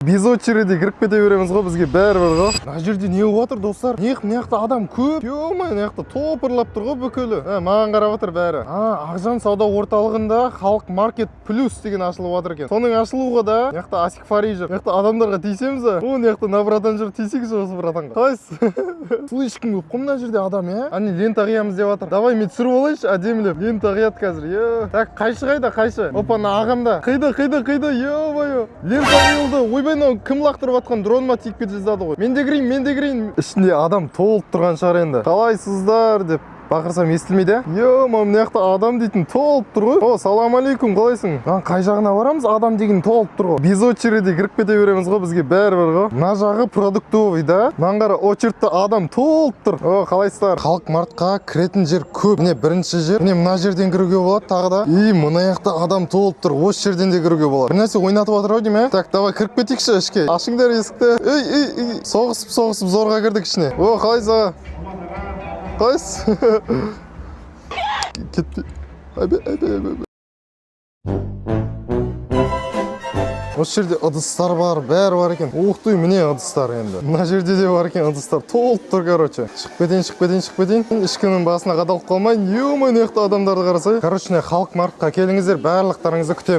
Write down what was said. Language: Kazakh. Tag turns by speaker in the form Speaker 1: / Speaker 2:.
Speaker 1: Без очереди кіріп кете береміз ғой, бізге бәрібір ғой. Мына жерде не болып жатыр достар? Мына жақта адам көп. Ё-май, мына жақта топырлап тұр ғой бүкілі. Маған қарап жатыр бәрі. Ақжан сауда орталығында халық маркет плюс деген ашылып жатыр екен. Соның ашылуға да мына жақта Асик Фари жүр. Мына жақта адамдарға тиісеміз ба? Мына жақта на братан жүр, тиісейікші осы братанға. Қайсы? Су ешкім көп қой мына жерде адам, Ани лента қиямыз деп жатыр. Давай мен түсіріп алайыншы, әдемілеп. Лента қияды қазір. Так, қайшы қайда, қайшы? Опа, ағамда. Қиды, ё-май. Лента қиылды. Ойбай, кім лақтырып жатқан дронма тиіп кете жаздады ғой. Мен де кірейін. Ішінде адам толып тұрған шығар енді. Қалайсыздар деп бақырсам естілмейді. Ё-май, мына жақта адам дейтін толып тұр ғой. О, салам алейкум, қалайсың? Қай жағына барамыз? Адам деген толып тұр ғой. Без очереди кіріп кете береміз ғой, бізге бәрібір ғой. Мына жағы продуктовый да. Мынаған қара, очередте адам толып тұр. О, қалайсыздар? Халық мартқа кіретін жер көп. Міне бірінші жер. Міне мына жерден кіруге болады тағы да. Мына жақта адам толып тұр. Осы жерден де кіруге болады. Бір нәрсе ойнатып жатыр ау деймін, Так, давай кіріп кетейікші ішке. Ашыңдар есікті. Соғысып зорға кірдік ішіне. О, қалайсыз? Қайс? Кетпе. Осы жерде ыдыстар бар, бәрі бар екен. Уқтай, міне ыдыстар енді. Мына жерде де бар екен ыдыстар. Толып тұр, короче. Шығып кетейін. Ешкімнің басына қадалып қалмайын. Ё-май, мына жақта адамдарды қарасай. Халық мартқа келіңіздер, барлықтарыңызды күтеміз.